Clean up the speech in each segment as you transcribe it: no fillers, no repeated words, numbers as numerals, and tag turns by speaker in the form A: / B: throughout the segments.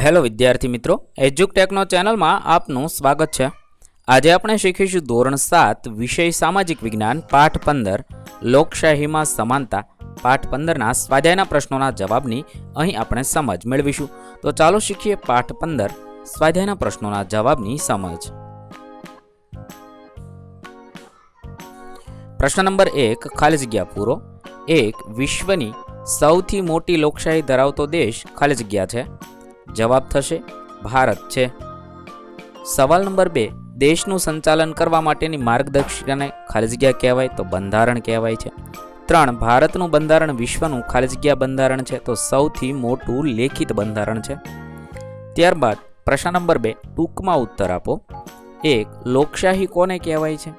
A: Hello વિદ્યાર્થી મિત્રો, એજ્યુકટેકનો ચેનલમાં આપનું સ્વાગત છે। આજે આપણે શીખીશું ધોરણ 7 વિષય સામાજિક વિજ્ઞાન પાઠ 15 લોકશાહીમાં સમાનતા પાઠ 15ના સ્વાધ્યાયના પ્રશ્નોના જવાબની અહીં આપણે સમજ મેળવીશું। તો ચાલો શીખીએ પાઠ 15 સ્વાધ્યાયના પ્રશ્નોના જવાબની સમજ। પ્રશ્ન નંબર 1, ખાલી જગ્યા પૂરો। 1. વિશ્વની સૌથી મોટી લોકશાહી ધરાવતો દેશ ખાલી જગ્યા છે। જવાબ થશે ભારત છે। સવાલ નંબર 2, દેશનું સંચાલન કરવા માટેની માર્ગદર્શિકાને ખાલી જગ્યા કહેવાય તો બંધારણ કહેવાય છે। 3. ભારતનું બંધારણ વિશ્વનું ખાલી જગ્યા બંધારણ છે તો સૌથી મોટું લેખિત બંધારણ છે। ત્યારબાદ પ્રશ્ન નંબર 2, ટૂંકમાં ઉત્તર આપો। 1. લોકશાહી કોને કહેવાય છે?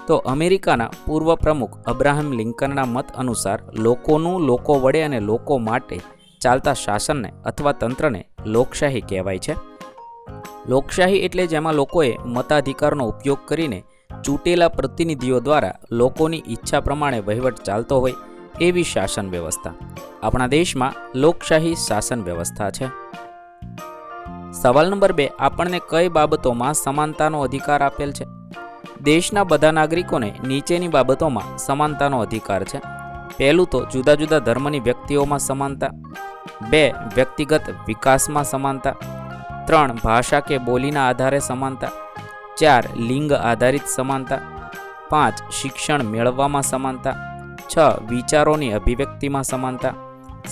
A: તો અમેરિકાના પૂર્વ પ્રમુખ અબ્રાહમ લિંકનના મત અનુસાર લોકોનું લોકો વડે અને લોકો માટે ચાલતા શાસનને અથવા તંત્રને લોકશાહી કહેવાય છે। લોકશાહી એટલે જેમાં લોકોએ મતાધિકારનો ઉપયોગ કરીને ચૂંટેલા પ્રતિનિધિઓ દ્વારા લોકોની ઈચ્છા પ્રમાણે વહીવટ ચાલતો હોય એવી શાસન વ્યવસ્થા। આપણા દેશમાં લોકશાહી શાસન વ્યવસ્થા છે। સવાલ નંબર 2, આપણને કઈ બાબતોમાં સમાનતાનો અધિકાર આપેલ છે? દેશના બધા નાગરિકોને નીચેની બાબતોમાં સમાનતાનો અધિકાર છે। પહેલું તો જુદા જુદા ધર્મની વ્યક્તિઓમાં સમાનતા। 2. વ્યક્તિગત વિકાસમાં સમાનતા। 3. ભાષા કે બોલીના આધારે સમાનતા। 4. લિંગ આધારિત સમાનતા। 5. શિક્ષણ મેળવવામાં સમાનતા। 6. વિચારોની અભિવ્યક્તિમાં સમાનતા।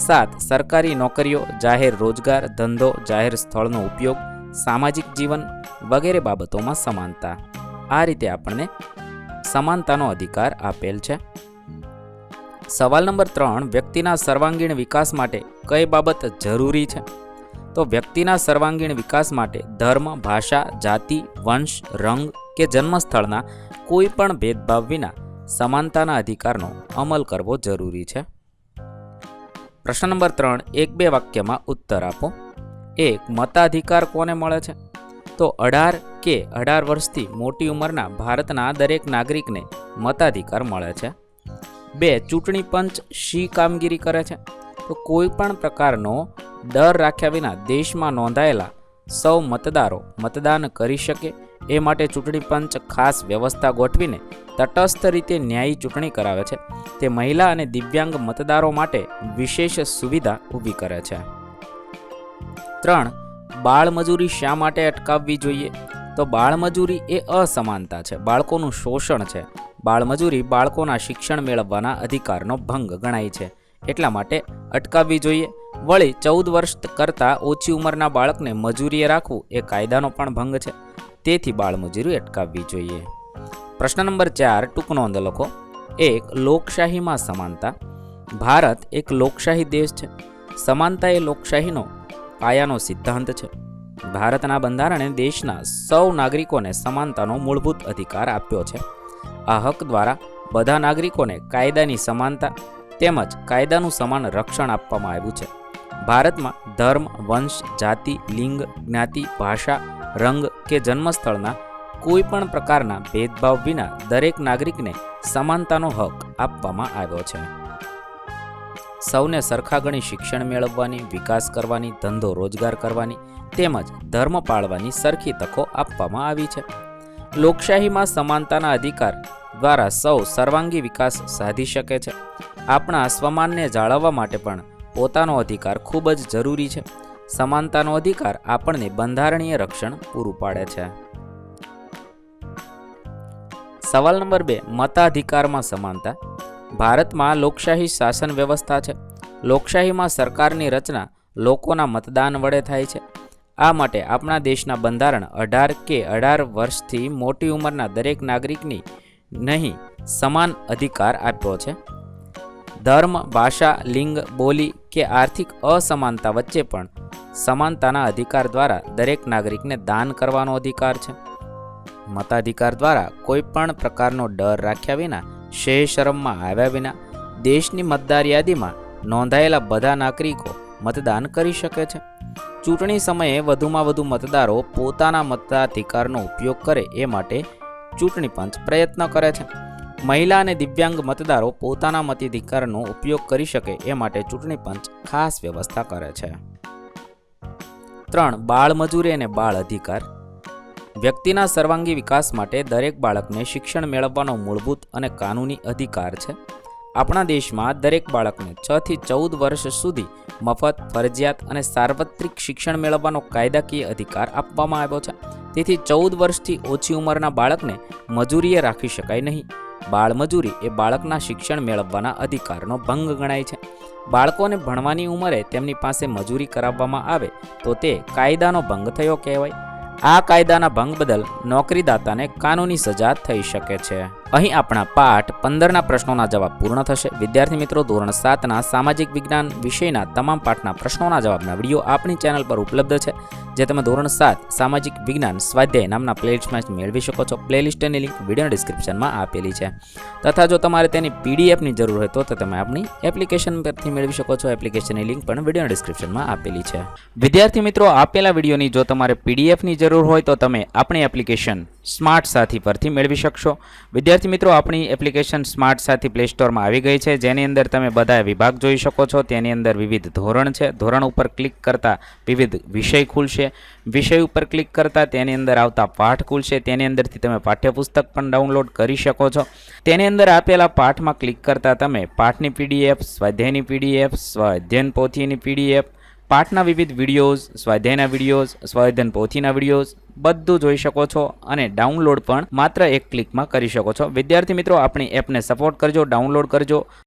A: 7. સરકારી નોકરીઓ, જાહેર રોજગાર, ધંધો, જાહેર સ્થળનો ઉપયોગ, સામાજિક જીવન વગેરે બાબતોમાં સમાનતા। આ રીતે આપણને સમાનતાનો અધિકાર આપેલ છે। સવાલ નંબર 3, વ્યક્તિના સર્વાંગીણ વિકાસ માટે કઈ બાબત જરૂરી છે? તો વ્યક્તિના સર્વાંગીણ વિકાસ માટે ધર્મ, ભાષા, જાતિ, વંશ, રંગ કે જન્મસ્થળના કોઈ પણ ભેદભાવ વિના સમાનતાના અધિકારનો અમલ કરવો જરૂરી છે। પ્રશ્ન નંબર 3, 1-2 વાક્યમાં ઉત્તર આપો। 1. મતાધિકાર કોને મળે છે? તો 18 કે 18 વર્ષથી મોટી ઉંમરના ભારતના દરેક નાગરિકને મતાધિકાર મળે છે। 2. ચૂંટણી પંચ શી કામગીરી કરે છે? તો કોઈ પણ પ્રકારનો ડર રાખ્યા વિના દેશમાં નોંધાયેલા સૌ મતદારો મતદાન કરી શકે એ માટે ચૂંટણી પંચ ખાસ વ્યવસ્થા ગોઠવીને તટસ્થ રીતે ન્યાયી ચૂંટણી કરાવે છે। તે મહિલા અને દિવ્યાંગ મતદારો માટે વિશેષ સુવિધા ઊભી કરે છે। 3. બાળમજૂરી શા માટે અટકાવવી જોઈએ? તો બાળમજૂરી એ અસમાનતા છે, બાળકોનું શોષણ છે। બાળમજૂરી બાળકોના શિક્ષણ મેળવવાના અધિકારનો ભંગ ગણાય છે, એટલા માટે અટકાવવી જોઈએ। વળી 14 વર્ષ કરતાં ઓછી ઉંમરના બાળકને મજૂરીએ રાખવું એ કાયદાનો પણ ભંગ છે, તેથી બાળમજૂરી અટકાવવી જોઈએ। પ્રશ્ન નંબર 4, ટૂંક નોંધ લખો। 1. લોકશાહીમાં સમાનતા। ભારત એક લોકશાહી દેશ છે। સમાનતા એ લોકશાહીનો પાયાનો સિદ્ધાંત છે। ભારતના બંધારણે દેશના સૌ નાગરિકોને સમાનતાનો મૂળભૂત અધિકાર આપ્યો છે। આ હક દ્વારા બધા નાગરિકોને કાયદાની સમાનતા તેમજ કાયદાનું સમાન રક્ષણ આપવામાં આવ્યું છે। ભારતમાં ધર્મ, વંશ, જાતિ, લિંગ, જ્ઞાતિ, ભાષા, રંગ કે જન્મસ્થળના કોઈ પણ પ્રકારના ભેદભાવ વિના દરેક નાગરિકને સમાનતાનો હક આપવામાં આવ્યો છે। સૌને સરખા ગણી શિક્ષણ મેળવવાની, વિકાસ કરવાની, ધંધો રોજગાર કરવાની તેમજ ધર્મ પાળવાની સરખી તકો આપવામાં આવી છે। લોકશાહીમાં સમાનતાના અધિકાર દ્વારા સૌ સર્વાંગી વિકાસ સાધી શકે છે। આપણા સ્વમાનને જાળવવા માટે પણ પોતાનો અધિકાર ખૂબ જ જરૂરી છે। સમાનતાનો અધિકાર આપણને બંધારણીય રક્ષણ પૂરું પાડે છે। સવાલ નંબર 2, મતાધિકારમાં સમાનતા। ભારતમાં લોકશાહી શાસન વ્યવસ્થા છે। લોકશાહીમાં સરકારની રચના લોકોના મતદાન વડે થાય છે। આ માટે આપણા દેશના બંધારણ 18 કે 18 વર્ષથી મોટી ઉંમરના દરેક નાગરિકની નહીં સમાન અધિકાર આપ્યો છે। ધર્મ, ભાષા, લિંગ, બોલી કે આર્થિક અસમાનતા વચ્ચે પણ સમાનતાના અધિકાર દ્વારા દરેક નાગરિકને દાન કરવાનો અધિકાર છે। મતાધિકાર દ્વારા કોઈ પણ પ્રકારનો ડર રાખ્યા વિના, શેહ શરમમાં આવ્યા વિના દેશની મતદાર યાદીમાં નોંધાયેલા બધા નાગરિકો મતદાન કરી શકે છે। ચૂંટણી સમયે વધુમાં વધુ મતદારો પોતાના મતાધિકારનો ઉપયોગ કરે એ માટે ચૂંટણી પંચ પ્રયત્ન કરે છે। મહિલા અને દિવ્યાંગ મતદારો પોતાના મતાધિકારનો ઉપયોગ કરી શકે એ માટે ચૂંટણી પંચ ખાસ વ્યવસ્થા કરે છે। 3 બાળમજૂરી અને બાળ અધિકાર. વ્યક્તિના સર્વાંગી વિકાસ માટે દરેક બાળકને શિક્ષણ મેળવવાનો મૂળભૂત અને કાનૂની અધિકાર છે. આપણા દેશમાં દરેક બાળકને 6 થી 14 વર્ષ સુધી મફત, ફરજિયાત અને સાર્વત્રિક શિક્ષણ મેળવવાનો કાયદાકીય અધિકાર આપવામાં આવ્યો છે. તેથી 14 વર્ષથી ઓછી ઉંમરના બાળકને મજૂરીએ રાખી શકાય નહીં. બાળમજૂરી એ બાળકના શિક્ષણ મેળવવાના અધિકારનો ભંગ ગણાય છે. બાળકોને ભણવાની ઉંમરે તેમની પાસે મજૂરી કરાવવામાં આવે તો તે કાયદાનો ભંગ થયો કહેવાય. આ કાયદાના ભંગ બદલ નોકરીદાતાને કાનૂની સજા થઈ શકે છે. અહીં આપણા પાઠ 15ના પ્રશ્નોના જવાબ પૂર્ણ થશે. વિદ્યાર્થી મિત્રો, ધોરણ 7ના સામાજિક વિજ્ઞાન વિષયના તમામ પાઠના પ્રશ્નોના જવાબના વિડીયો આપણી ચેનલ પર ઉપલબ્ધ છે, જે તમે ધોરણ 7 સામાજિક વિજ્ઞાન સ્વાધ્યાય નામના પ્લેલિસ્ટમાં મેળવી શકો છો. પ્લેલિસ્ટની લિંક વિડીયો ડિસ્ક્રિપ્શનમાં આપેલી છે. તથા જો તમારે તેની પીડીએફની જરૂર હોય તો તમે આપણી એપ્લિકેશન પરથી મેળવી શકો છો. એપ્લિકેશનની લિંક પણ વિડીયો ડિસ્ક્રિપ્શનમાં આપેલી છે. વિદ્યાર્થી મિત્રો, આપેલા વિડીયોની જો તમારે પીડીએફની જરૂર હોય તો તમે આપણી એપ્લિકેશન સ્માર્ટ સાથી પરથી મેળવી શકશો. વિદ્યાર્થી મિત્રો, આપણી એપ્લિકેશન સ્માર્ટ સાથી પ્લે સ્ટોરમાં આવી ગઈ છે, જેની અંદર તમે બધા વિભાગ જોઈ શકો છો. તેની અંદર વિવિધ ધોરણ છે. ધોરણ ઉપર ક્લિક કરતાં વિવિધ વિષય ખુલશે. વિષય ઉપર ક્લિક કરતાં તેની અંદર આવતા પાઠ ખુલશે. તેની અંદરથી તમે પાઠ્યપુસ્તક પણ ડાઉનલોડ કરી શકો છો. તેની અંદર આપેલા પાઠમાં ક્લિક કરતાં તમે પાઠની પીડીએફ, સ્વાધ્યાયની પીડીએફ, સ્વાધ્યાયન પોથીની પીડીએફ, પાઠના વિવિધ વિડીયોઝ, સ્વાધ્યાયના વિડીયોઝ, સ્વાધ્યાયન પોથીના વિડીયોઝ બધું જોઈ શકો છો અને ડાઉનલોડ પણ માત્ર એક ક્લિકમાં કરી શકો છો. વિદ્યાર્થી મિત્રો, આપણી એપને સપોર્ટ કરજો, ડાઉનલોડ કરજો